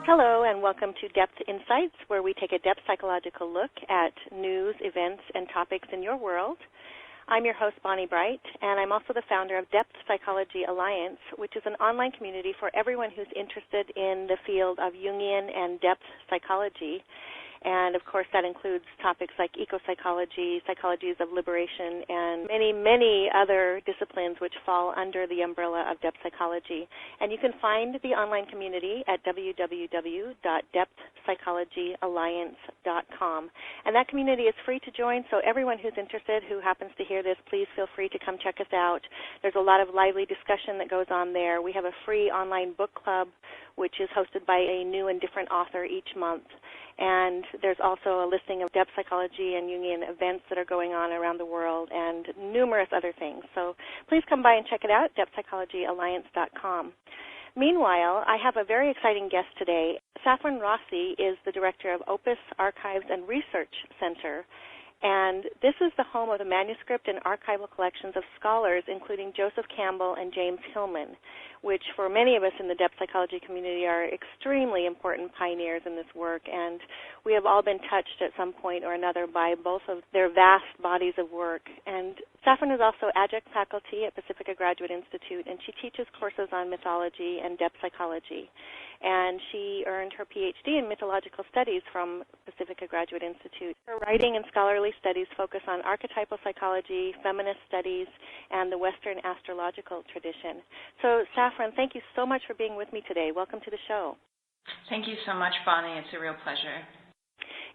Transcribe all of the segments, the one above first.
Hello, and welcome to Depth Insights, where we take a depth psychological look at news, events, and topics in your world. I'm your host, Bonnie Bright, and I'm also the founder of Depth Psychology Alliance, which is an online community for everyone who's interested in the field of Jungian and depth psychology. And, of course, that includes topics like eco-psychology, psychologies of liberation, and many, many other disciplines which fall under the umbrella of depth psychology. And you can find the online community at www.depthpsychologyalliance.com. And that community is free to join, so everyone who's interested who happens to hear this, please feel free to come check us out. There's a lot of lively discussion that goes on there. We have a free online book club, which is hosted by a new and different author each month. And there's also a listing of depth psychology and Jungian events that are going on around the world and numerous other things. So please come by and check it out, depthpsychologyalliance.com. Meanwhile, I have a very exciting guest today. Safron Rossi is the director of Opus Archives and Research Center, and this is the home of the manuscript and archival collections of scholars, including Joseph Campbell and James Hillman, which for many of us in the depth psychology community are extremely important pioneers in this work, and we have all been touched at some point or another by both of their vast bodies of work. And Safron is also adjunct faculty at Pacifica Graduate Institute, and she teaches courses on mythology and depth psychology. And she earned her Ph.D. in mythological studies from Pacifica Graduate Institute. Her writing and scholarly studies focus on archetypal psychology, feminist studies, and the Western astrological tradition. So, Safron, thank you so much for being with me today. Welcome to the show. Thank you so much, Bonnie. It's a real pleasure.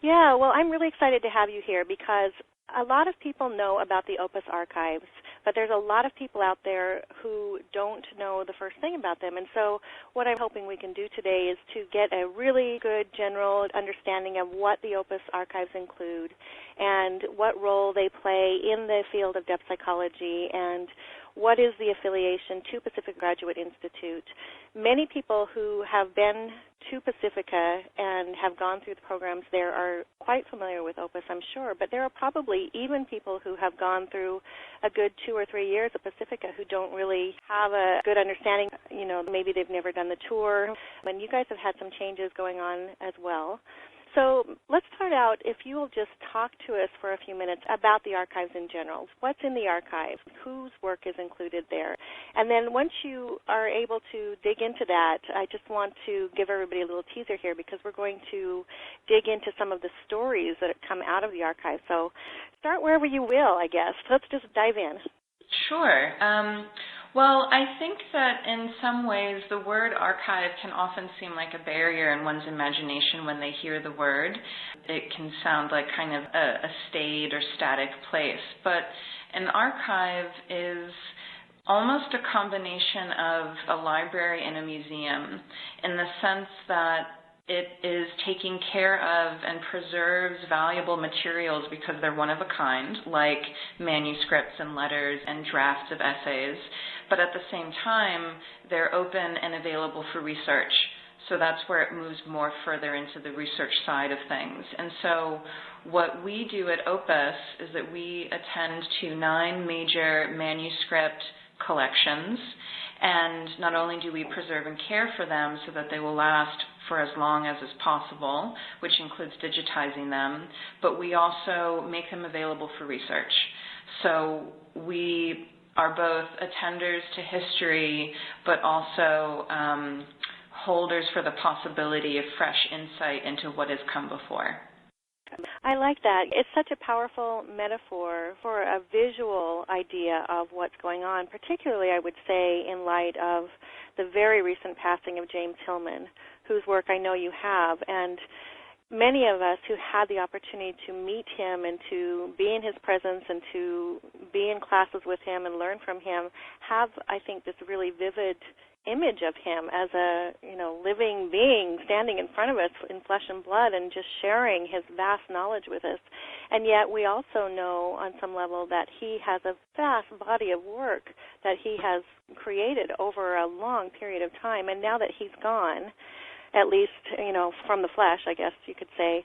Yeah, well, I'm really excited to have you here because a lot of people know about the Opus Archives, but there's a lot of people out there who don't know the first thing about them. And so what I'm hoping we can do today is to get a really good general understanding of what the Opus Archives include and what role they play in the field of depth psychology and what is the affiliation to Pacifica Graduate Institute. Many people who have been to Pacifica and have gone through the programs there are quite familiar with Opus, I'm sure, but there are probably even people who have gone through a good 2 or 3 years at Pacifica who don't really have a good understanding. You know, maybe they've never done the tour, and you guys have had some changes going on as well. So let's start out, if you will just talk to us for a few minutes about the archives in general. What's in the archive? Whose work is included there? And then once you are able to dig into that, I just want to give everybody a little teaser here because we're going to dig into some of the stories that come out of the archive. So start wherever you will, I guess. Let's just dive in. Sure. Well, I think that in some ways the word archive can often seem like a barrier in one's imagination when they hear the word. It can sound like kind of a staid or static place, but an archive is almost a combination of a library and a museum in the sense that it is taking care of and preserves valuable materials because they're one of a kind, like manuscripts and letters and drafts of essays, but at the same time, they're open and available for research. So that's where it moves more further into the research side of things. And so what we do at Opus is that we attend to 9 major manuscript collections, and not only do we preserve and care for them so that they will last for as long as is possible, which includes digitizing them, but we also make them available for research. So we are both attenders to history, but also holders for the possibility of fresh insight into what has come before. I like that. It's such a powerful metaphor for a visual idea of what's going on, particularly, I would say, in light of the very recent passing of James Hillman, whose work I know you have. And many of us who had the opportunity to meet him and to be in his presence and to be in classes with him and learn from him have, I think, this really vivid image of him as a, living being standing in front of us in flesh and blood and just sharing his vast knowledge with us. And yet we also know on some level that he has a vast body of work that he has created over a long period of time. And now that he's gone, at least, from the flesh, I guess you could say,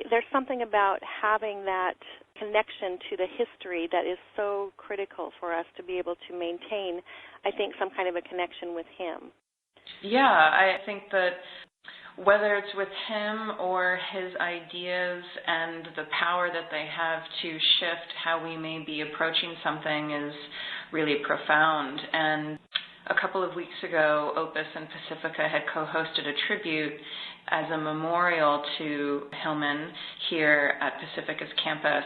there's something about having that connection to the history that is so critical for us to be able to maintain, I think, some kind of a connection with him. Yeah, I think that whether it's with him or his ideas and the power that they have to shift how we may be approaching something is really profound. And a couple of weeks ago, Opus and Pacifica had co-hosted a tribute as a memorial to Hillman here at Pacifica's campus.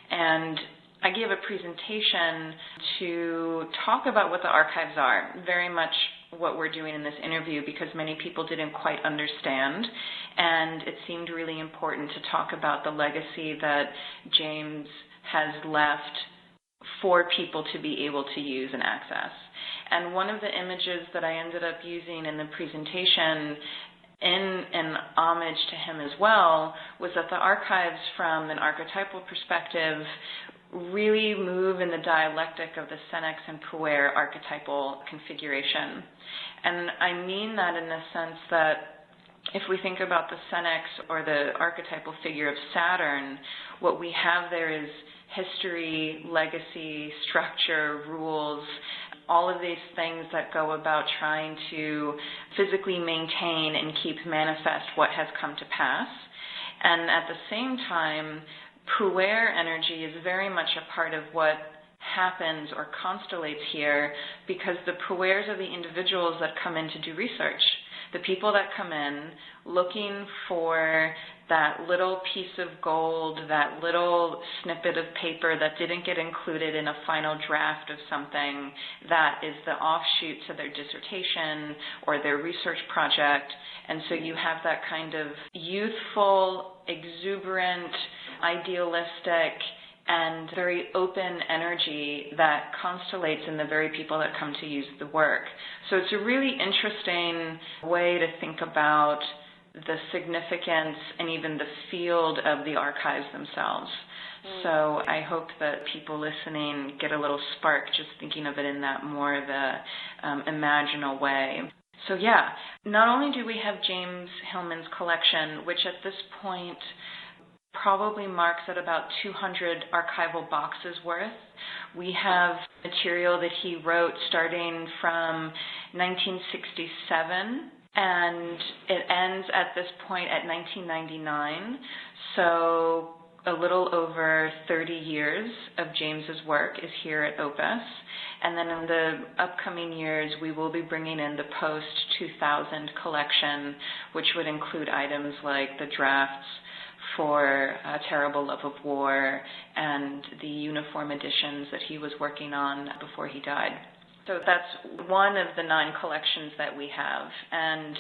And I gave a presentation to talk about what the archives are, very much what we're doing in this interview, because many people didn't quite understand, and it seemed really important to talk about the legacy that James has left for people to be able to use and access. And one of the images that I ended up using in the presentation in an homage to him as well was that the archives, from an archetypal perspective, really move in the dialectic of the Senex and Puer archetypal configuration. And I mean that in the sense that if we think about the Senex or the archetypal figure of Saturn, what we have there is history, legacy, structure, rules, all of these things that go about trying to physically maintain and keep manifest what has come to pass. And at the same time, Puer energy is very much a part of what happens or constellates here, because the Puers are the individuals that come in to do research. The people that come in looking for that little piece of gold, that little snippet of paper that didn't get included in a final draft of something that is the offshoot to their dissertation or their research project. And so you have that kind of youthful, exuberant, idealistic, and very open energy that constellates in the very people that come to use the work. So it's a really interesting way to think about the significance and even the field of the archives themselves. So I hope that people listening get a little spark just thinking of it in that more of a imaginal way. So yeah, not only do we have James Hillman's collection, which at this point probably marks at about 200 archival boxes worth. We have material that he wrote starting from 1967, and it ends at this point at 1999. So a little over 30 years of James's work is here at Opus. And then in the upcoming years, we will be bringing in the post-2000 collection, which would include items like the drafts for A Terrible Love of War and the uniform editions that he was working on before he died. So that's one of the 9 collections that we have. And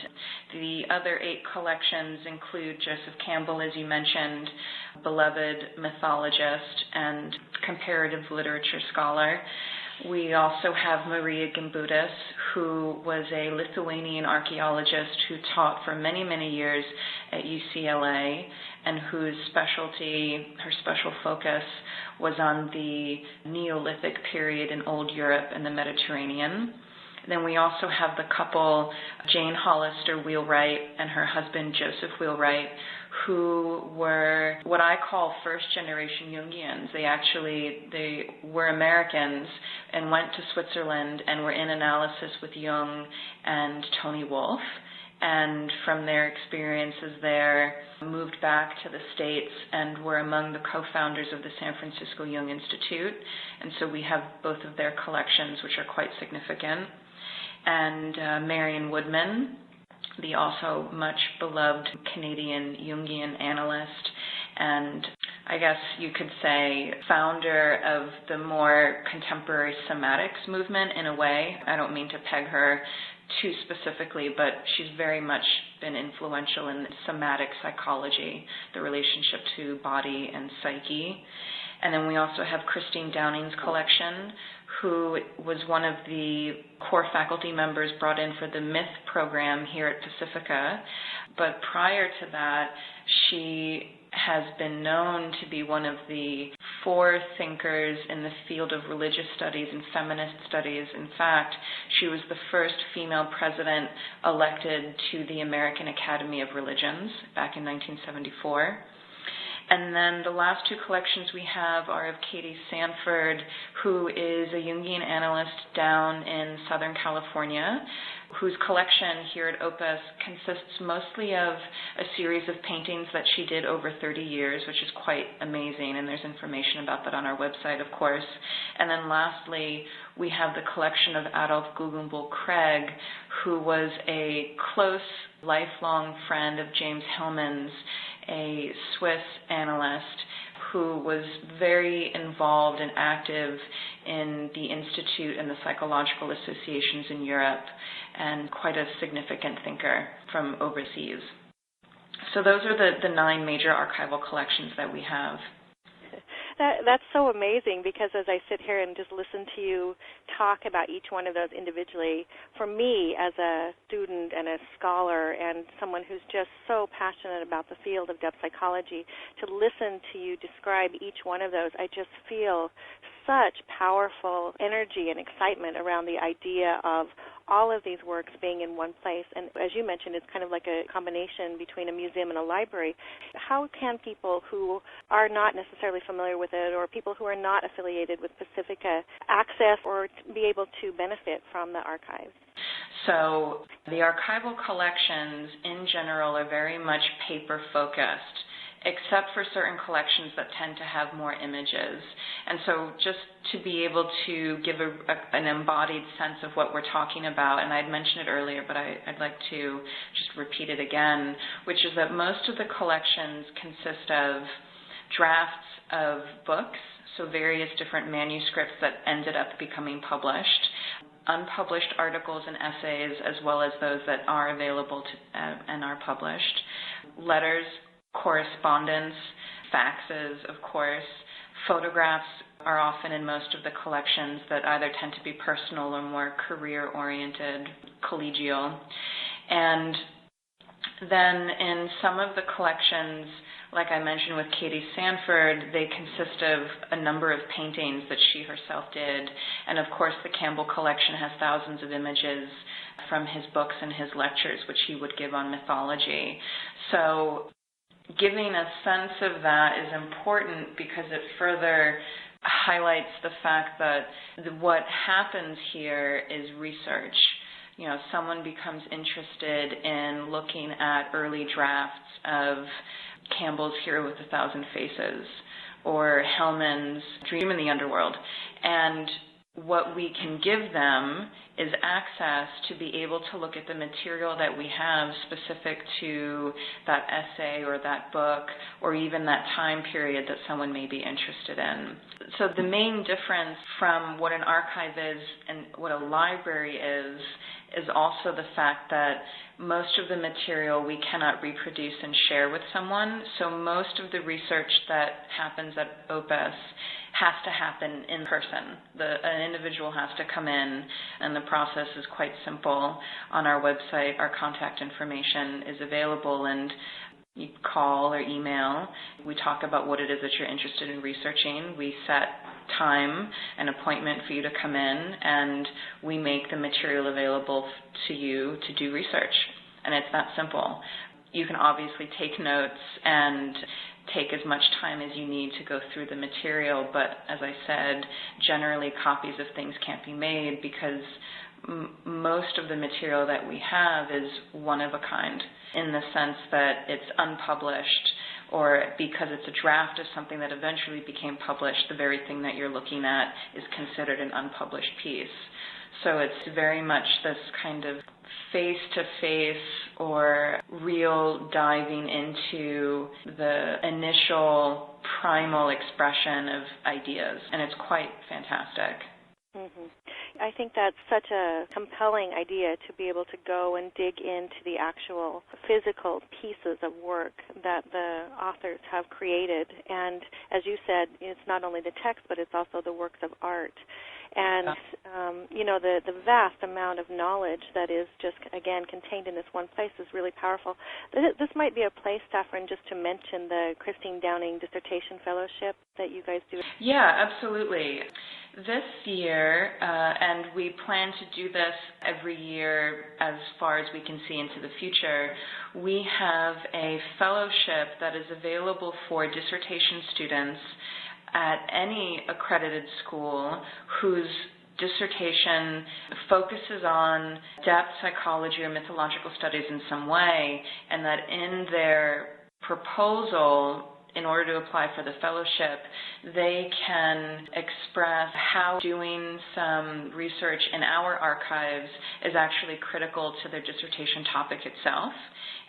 the other 8 collections include Joseph Campbell, as you mentioned, beloved mythologist and comparative literature scholar. We also have Maria Gimbutas, who was a Lithuanian archaeologist who taught for many, many years at UCLA, and whose her special focus was on the Neolithic period in Old Europe and the Mediterranean. Then we also have the couple, Jane Hollister Wheelwright and her husband Joseph Wheelwright, who were what I call first-generation Jungians. They were Americans and went to Switzerland and were in analysis with Jung and Tony Wolff. And from their experiences there, moved back to the States and were among the co-founders of the San Francisco Jung Institute. And so we have both of their collections, which are quite significant. And Marion Woodman, the also much beloved Canadian Jungian analyst, and I guess you could say founder of the more contemporary somatics movement in a way. I don't mean to peg her too specifically, but she's very much been influential in somatic psychology, the relationship to body and psyche. And then we also have Christine Downing's collection, who was one of the core faculty members brought in for the Myth program here at Pacifica. But prior to that, she has been known to be one of the 4 thinkers in the field of religious studies and feminist studies. In fact, she was the first female president elected to the American Academy of Religions back in 1974. And then the last two collections we have are of Katie Sanford, who is a Jungian analyst down in Southern California, whose collection here at Opus consists mostly of a series of paintings that she did over 30 years, which is quite amazing, and there's information about that on our website, of course. And then lastly, we have the collection of Adolf Guggenbuhl-Craig, who was a close, lifelong friend of James Hillman's, a Swiss analyst who was very involved and active in the Institute and the psychological associations in Europe, and quite a significant thinker from overseas. So those are the 9 major archival collections that we have. That's so amazing, because as I sit here and just listen to you talk about each one of those individually, for me as a student and a scholar and someone who's just so passionate about the field of depth psychology, to listen to you describe each one of those, I just feel such powerful energy and excitement around the idea of all of these works being in one place. And as you mentioned, it's kind of like a combination between a museum and a library. How can people who are not necessarily familiar with it, or people who are not affiliated with Pacifica, access or be able to benefit from the archives? So the archival collections in general are very much paper-focused, except for certain collections that tend to have more images. And so just to be able to give an embodied sense of what we're talking about, and I'd mentioned it earlier, but I'd like to just repeat it again, which is that most of the collections consist of drafts of books, so various different manuscripts that ended up becoming published, unpublished articles and essays, as well as those that are available and are published, letters, correspondence, faxes, of course. Photographs are often in most of the collections that either tend to be personal or more career-oriented, collegial. And then in some of the collections, like I mentioned with Katie Sanford, they consist of a number of paintings that she herself did. And of course, the Campbell collection has thousands of images from his books and his lectures, which he would give on mythology. So giving a sense of that is important because it further highlights the fact that what happens here is research. You know, someone becomes interested in looking at early drafts of Campbell's Hero with 1,000 Faces or Hellman's Dream in the Underworld. And what we can give them is access to be able to look at the material that we have specific to that essay or that book or even that time period that someone may be interested in. So the main difference from what an archive is and what a library is also the fact that most of the material we cannot reproduce and share with someone. So most of the research that happens at Opus has to happen in person. An individual has to come in, and the process is quite simple. On our website, our contact information is available, and you call or email. We talk about what it is that you're interested in researching. We set time, an appointment for you to come in, and we make the material available to you to do research. And it's that simple. You can obviously take notes and take as much time as you need to go through the material, but as I said, generally copies of things can't be made because most of the material that we have is one of a kind in the sense that it's unpublished, or because it's a draft of something that eventually became published, the very thing that you're looking at is considered an unpublished piece. So it's very much this kind of face-to-face or real diving into the initial primal expression of ideas, and it's quite fantastic. Mm-hmm. I think that's such a compelling idea to be able to go and dig into the actual physical pieces of work that the authors have created. And as you said, it's not only the text, but it's also the works of art. And, the vast amount of knowledge that is just, again, contained in this one place is really powerful. This might be a place, Safron, just to mention the Christine Downing Dissertation Fellowship that you guys do. Yeah, absolutely. This year, and we plan to do this every year as far as we can see into the future, we have a fellowship that is available for dissertation students at any accredited school whose dissertation focuses on depth psychology or mythological studies in some way, and that in their proposal, in order to apply for the fellowship, they can express how doing some research in our archives is actually critical to their dissertation topic itself.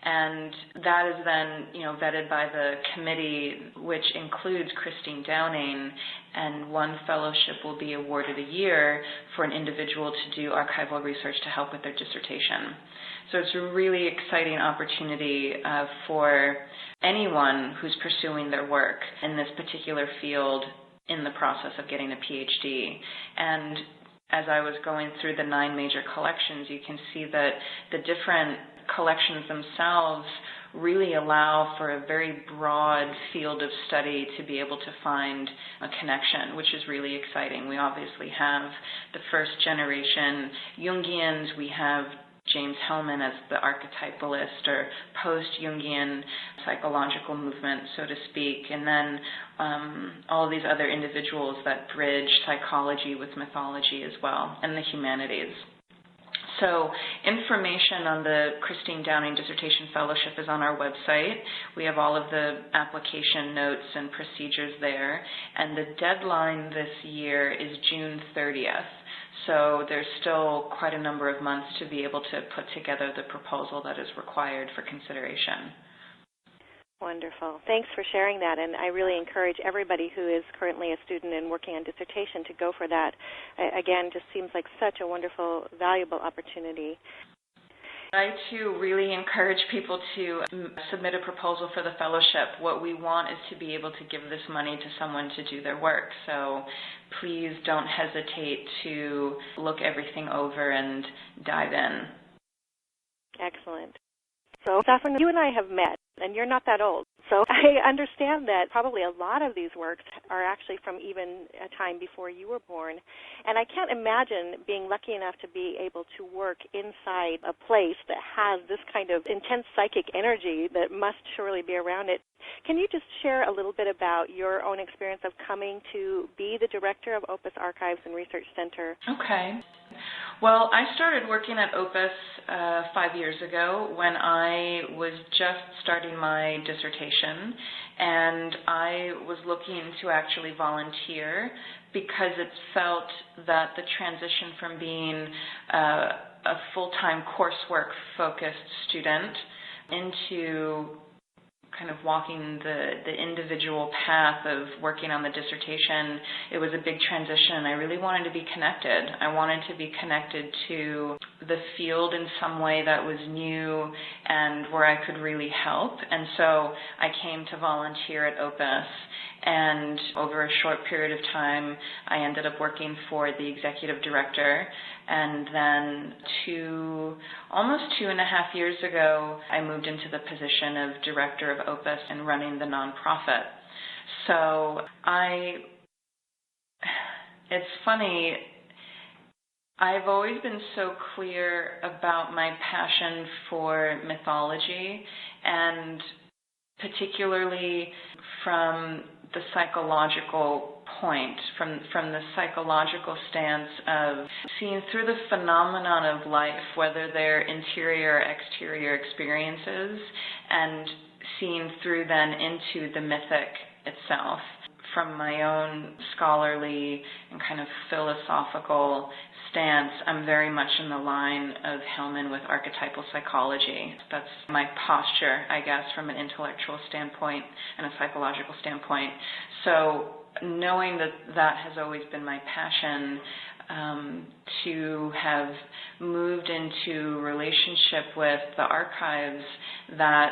And that is then, vetted by the committee, which includes Christine Downing, and one fellowship will be awarded a year for an individual to do archival research to help with their dissertation. So it's a really exciting opportunity for anyone who's pursuing their work in this particular field in the process of getting a Ph.D. And as I was going through the 9 major collections, you can see that the different collections themselves really allow for a very broad field of study to be able to find a connection, which is really exciting. We obviously have the first generation Jungians, we have James Hillman as the archetypalist or post-Jungian psychological movement, so to speak, and then all of these other individuals that bridge psychology with mythology as well, and the humanities. So information on the Christine Downing Dissertation Fellowship is on our website. We have all of the application notes and procedures there, and the deadline this year is June 30th. So there's still quite a number of months to be able to put together the proposal that is required for consideration. Wonderful. Thanks for sharing that, and I really encourage everybody who is currently a student and working on dissertation to go for that. Again, just seems like such a wonderful, valuable opportunity. I, too, really encourage people to submit a proposal for the fellowship. What we want is to be able to give this money to someone to do their work. So please don't hesitate to look everything over and dive in. Excellent. So, Safron, you and I have met, and you're not that old. So I understand that probably a lot of these works are actually from even a time before you were born. And I can't imagine being lucky enough to be able to work inside a place that has this kind of intense psychic energy that must surely be around it. Can you just share a little bit about your own experience of coming to be the director of Opus Archives and Research Center? Okay. Well, I started working at Opus 5 years ago when I was just starting my dissertation, and I was looking to actually volunteer because it felt that the transition from being a full-time coursework-focused student into kind of walking the individual path of working on the dissertation, it was a big transition. I really wanted to be connected. I wanted to be connected to the field in some way that was new and where I could really help. And so I came to volunteer at Opus. And over a short period of time, I ended up working for the executive director. And then almost 2.5 years ago, I moved into the position of director of Opus and running the nonprofit. So it's funny, I've always been so clear about my passion for mythology, and particularly from the psychological point, from the psychological stance of seeing through the phenomenon of life, whether they're interior or exterior experiences, and seeing through then into the mythic itself. From my own scholarly and kind of philosophical stance, I'm very much in the line of Hillman with archetypal psychology. That's my posture, I guess, from an intellectual standpoint and a psychological standpoint. So knowing that has always been my passion, to have moved into relationship with the archives that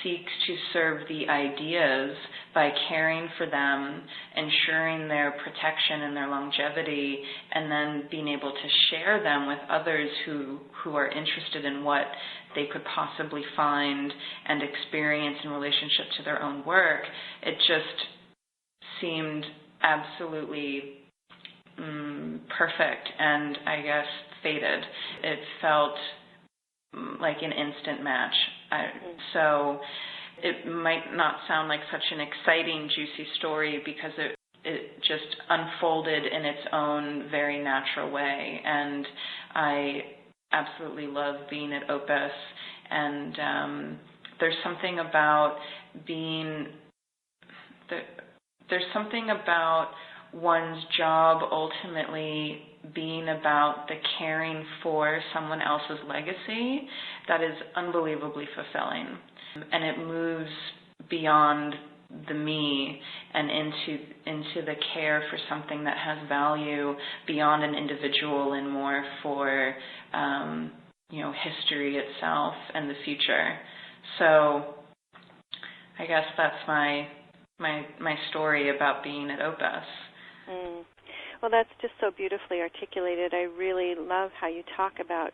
seeks to serve the ideas by caring for them, ensuring their protection and their longevity, and then being able to share them with others who are interested in what they could possibly find and experience in relationship to their own work, it just seemed absolutely perfect and, I guess, fated. It felt like an instant match. So it might not sound like such an exciting, juicy story because it just unfolded in its own very natural way. And I absolutely love being at Opus. And there's something about there's something about one's job ultimately being about the caring for someone else's legacy that is unbelievably fulfilling. And it moves beyond the me and into the care for something that has value beyond an individual and more for history itself and the future. So I guess that's my story about being at Opus. Well, that's just so beautifully articulated. I really love how you talk about,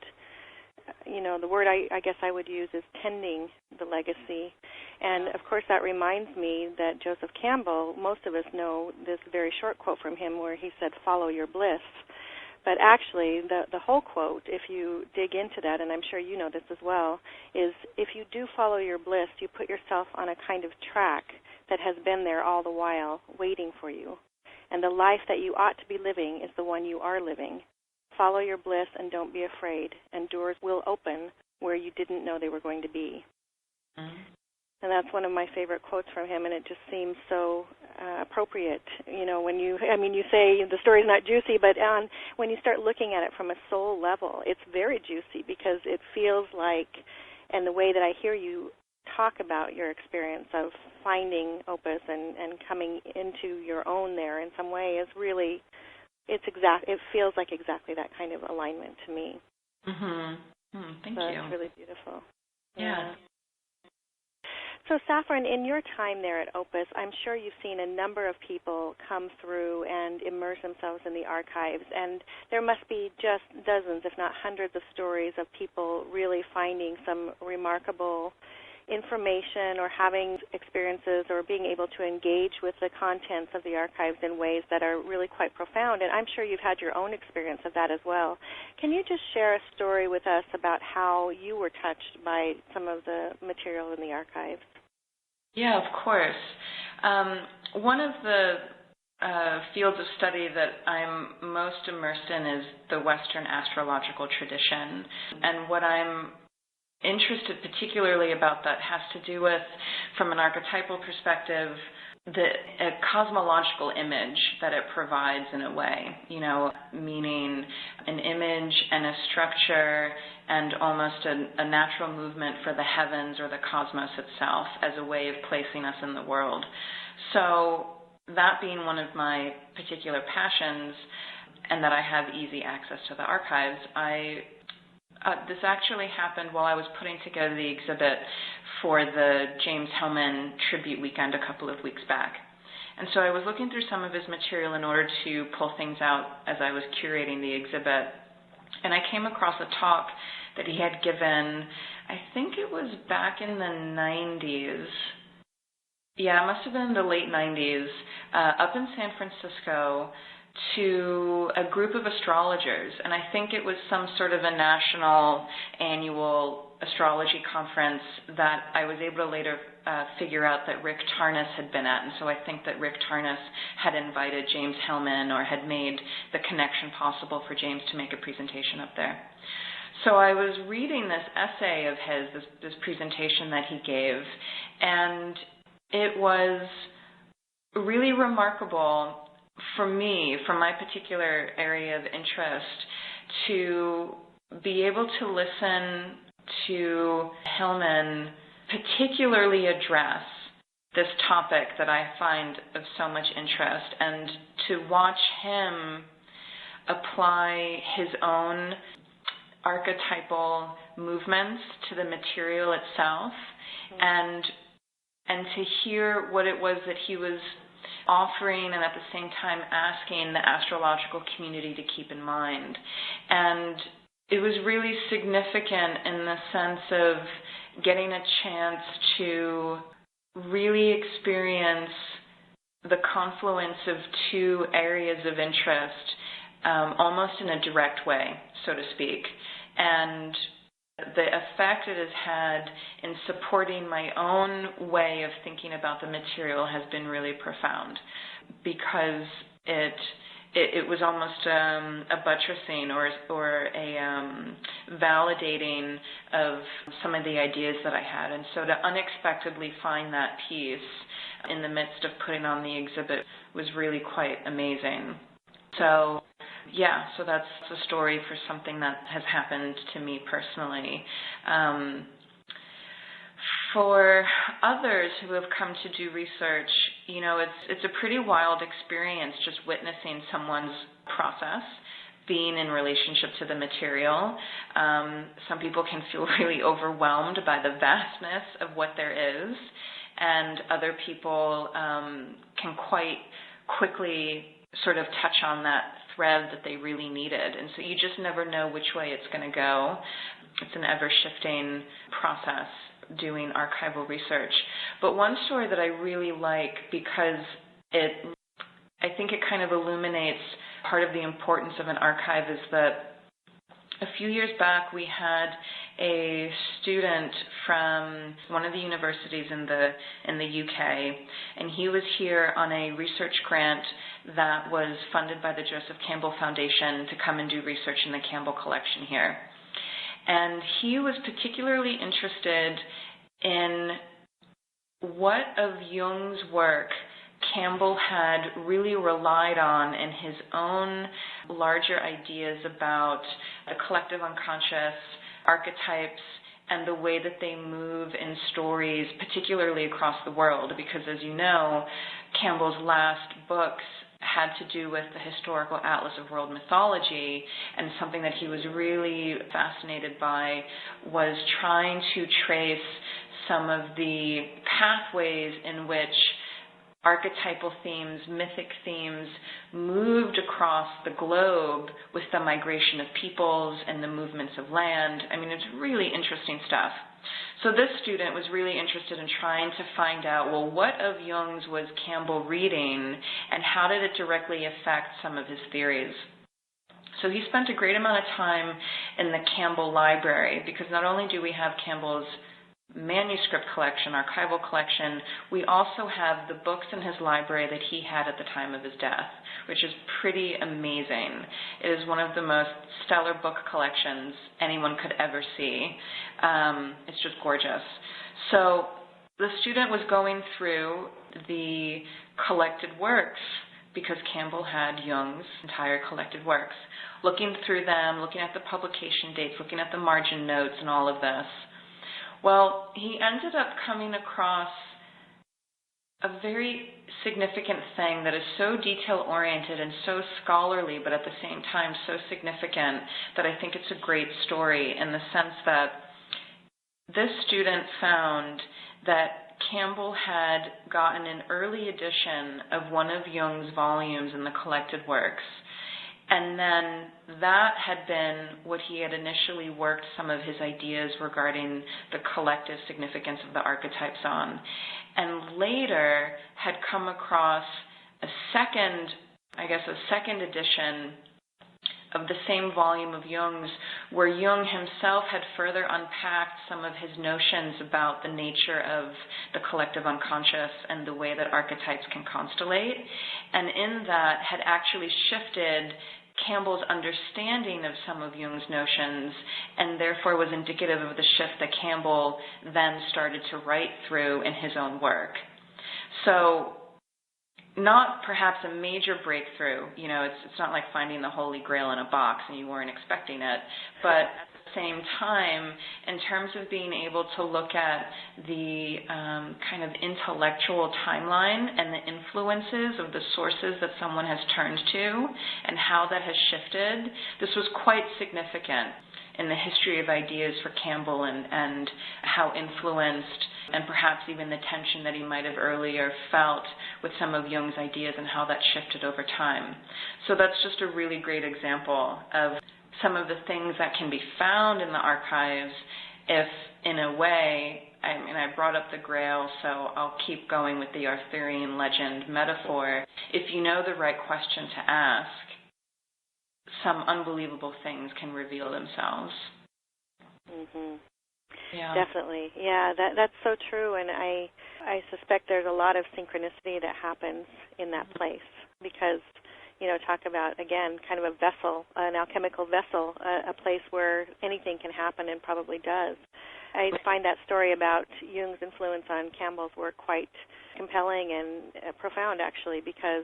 the word I guess I would use is tending the legacy. And, of course, that reminds me that Joseph Campbell, most of us know this very short quote from him where he said, "Follow your bliss." But actually, the whole quote, if you dig into that, and I'm sure you know this as well, is if you do follow your bliss, you put yourself on a kind of track that has been there all the while, waiting for you. And the life that you ought to be living is the one you are living. Follow your bliss and don't be afraid, and doors will open where you didn't know they were going to be. Mm-hmm. And that's one of my favorite quotes from him, and it just seems so appropriate. When you say the story's not juicy, but when you start looking at it from a soul level, it's very juicy because it feels like, and the way that I hear you talk about your experience of finding Opus and coming into your own there in some way is really, it feels like exactly that kind of alignment to me. Mm-hmm. Thank you. It's really beautiful. Yeah. So, Safron, in your time there at Opus, I'm sure you've seen a number of people come through and immerse themselves in the archives, and there must be just dozens, if not hundreds, of stories of people really finding some remarkable information or having experiences or being able to engage with the contents of the archives in ways that are really quite profound. And I'm sure you've had your own experience of that as well. Can you just share a story with us about how you were touched by some of the material in the archives? Yeah, of course. One of the fields of study that I'm most immersed in is the Western astrological tradition. And what I'm interested particularly about that has to do with, from an archetypal perspective, a cosmological image that it provides in a way, meaning an image and a structure and almost a natural movement for the heavens or the cosmos itself as a way of placing us in the world. So that being one of my particular passions and that I have easy access to the archives, this actually happened while I was putting together the exhibit for the James Hillman Tribute Weekend a couple of weeks back. And so I was looking through some of his material in order to pull things out as I was curating the exhibit. And I came across a talk that he had given, I think it was back in the 90s. Yeah, it must have been in the late 90s, up in San Francisco, to a group of astrologers, and I think it was some sort of a national annual astrology conference that I was able to later figure out that Rick Tarnas had been at, and so I think that Rick Tarnas had invited James Hillman or had made the connection possible for James to make a presentation up there. So I was reading this essay of his, this presentation that he gave, and it was really remarkable for me, from my particular area of interest, to be able to listen to Hillman particularly address this topic that I find of so much interest, and to watch him apply his own archetypal movements to the material itself, and and to hear what it was that he was offering and at the same time asking the astrological community to keep in mind. And it was really significant in the sense of getting a chance to really experience the confluence of two areas of interest, almost in a direct way, so to speak. And the effect it has had in supporting my own way of thinking about the material has been really profound, because it was almost a buttressing or a validating of some of the ideas that I had. And so to unexpectedly find that piece in the midst of putting on the exhibit was really quite amazing. So yeah, so that's a story for something that has happened to me personally. For others who have come to do research, you know, it's a pretty wild experience just witnessing someone's process, being in relationship to the material. Some people can feel really overwhelmed by the vastness of what there is, and other people can quite quickly sort of touch on that thread that they really needed. And so you just never know which way it's going to go. It's an ever-shifting process doing archival research. But one story that I really like, because I think it kind of illuminates part of the importance of an archive, is that a few years back we had a student from one of the universities in the UK, and he was here on a research grant that was funded by the Joseph Campbell Foundation to come and do research in the Campbell collection here. And he was particularly interested in what of Jung's work Campbell had really relied on in his own larger ideas about the collective unconscious, archetypes, and the way that they move in stories, particularly across the world. Because as you know, Campbell's last books had to do with the historical atlas of world mythology, and something that he was really fascinated by was trying to trace some of the pathways in which archetypal themes, mythic themes, moved across the globe with the migration of peoples and the movements of land. I mean, it's really interesting stuff. So this student was really interested in trying to find out, well, what of Jung's was Campbell reading, and how did it directly affect some of his theories? So he spent a great amount of time in the Campbell library, because not only do we have Campbell's manuscript collection, archival collection, we also have the books in his library that he had at the time of his death, which is pretty amazing. It is one of the most stellar book collections anyone could ever see. It's just gorgeous. So the student was going through the collected works, because Campbell had Jung's entire collected works, looking through them, looking at the publication dates, looking at the margin notes and all of this. Well, he ended up coming across a very significant thing that is so detail-oriented and so scholarly, but at the same time so significant, that I think it's a great story, in the sense that this student found that Campbell had gotten an early edition of one of Jung's volumes in the collected works, and then that had been what he had initially worked some of his ideas regarding the collective significance of the archetypes on. And later had come across a second edition of the same volume of Jung's, where Jung himself had further unpacked some of his notions about the nature of the collective unconscious and the way that archetypes can constellate, and in that had actually shifted Campbell's understanding of some of Jung's notions, and therefore was indicative of the shift that Campbell then started to write through in his own work. So not perhaps a major breakthrough, you know, it's not like finding the Holy Grail in a box and you weren't expecting it, but at the same time, in terms of being able to look at the kind of intellectual timeline and the influences of the sources that someone has turned to and how that has shifted, this was quite significant. in the history of ideas for Campbell and how influenced, and perhaps even the tension that he might have earlier felt with some of Jung's ideas and how that shifted over time. So that's just a really great example of some of the things that can be found in the archives if, in a way, I brought up the Grail, so I'll keep going with the Arthurian legend metaphor. If you know the right question to ask, some unbelievable things can reveal themselves. Mm-hmm. Yeah. Definitely. Yeah, that's so true, and I suspect there's a lot of synchronicity that happens in that place because, talk about, again, kind of a vessel, an alchemical vessel, a place where anything can happen and probably does. I find that story about Jung's influence on Campbell's work quite compelling and profound, actually, because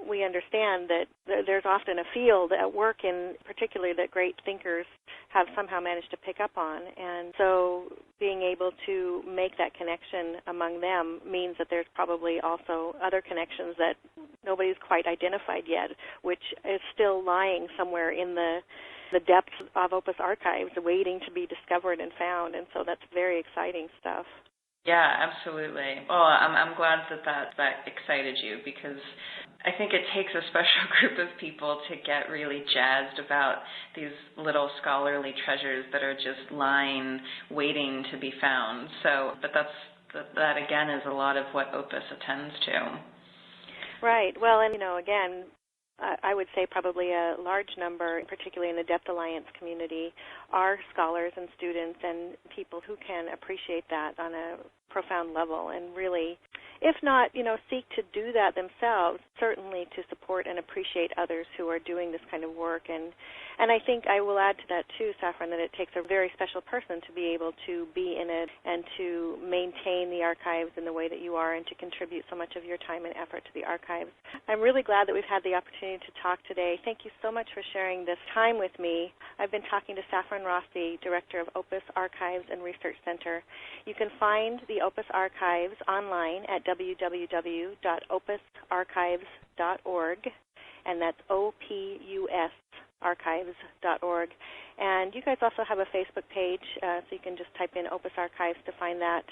we understand that there's often a field at work in particular that great thinkers have somehow managed to pick up on. And so being able to make that connection among them means that there's probably also other connections that nobody's quite identified yet, which is still lying somewhere in the depths of Opus Archives waiting to be discovered and found. And so that's very exciting stuff. Yeah, absolutely. Well, I'm glad that excited you, because I think it takes a special group of people to get really jazzed about these little scholarly treasures that are just lying, waiting to be found. So, but that again is a lot of what Opus attends to. Right. Well, and again, I would say probably a large number, particularly in the Depth Alliance community, are scholars and students and people who can appreciate that on a profound level and really, if not, seek to do that themselves, certainly to support and appreciate others who are doing this kind of work. And I think I will add to that too, Safron, that it takes a very special person to be able to be in it and to maintain the archives in the way that you are and to contribute so much of your time and effort to the archives. I'm really glad that we've had the opportunity to talk today. Thank you so much for sharing this time with me. I've been talking to Safron Rossi, Director of Opus Archives and Research Center. You can find the Opus Archives online at www.opusarchives.org, and that's OPUS archives.org. And you guys also have a Facebook page, so you can just type in Opus Archives to find that.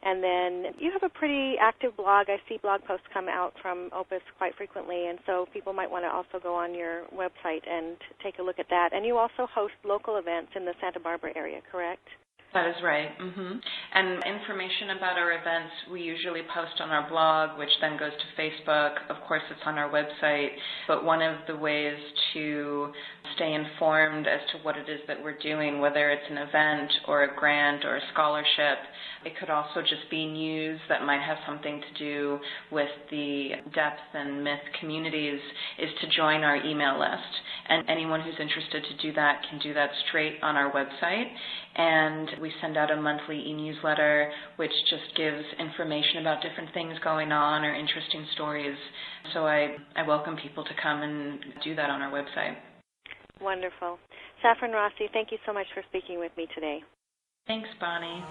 And then you have a pretty active blog. I see blog posts come out from Opus quite frequently, and so people might want to also go on your website and take a look at that. And you also host local events in the Santa Barbara area, correct? That is right. Mm-hmm. And information about our events we usually post on our blog, which then goes to Facebook. Of course, it's on our website. But one of the ways to stay informed as to what it is that we're doing, whether it's an event or a grant or a scholarship, it could also just be news that might have something to do with the depth and myth communities, is to join our email list. And anyone who's interested to do that can do that straight on our website. And we send out a monthly e-newsletter which just gives information about different things going on or interesting stories. So I welcome people to come and do that on our website. Wonderful. Safron Rossi, thank you so much for speaking with me today. Thanks, Bonnie.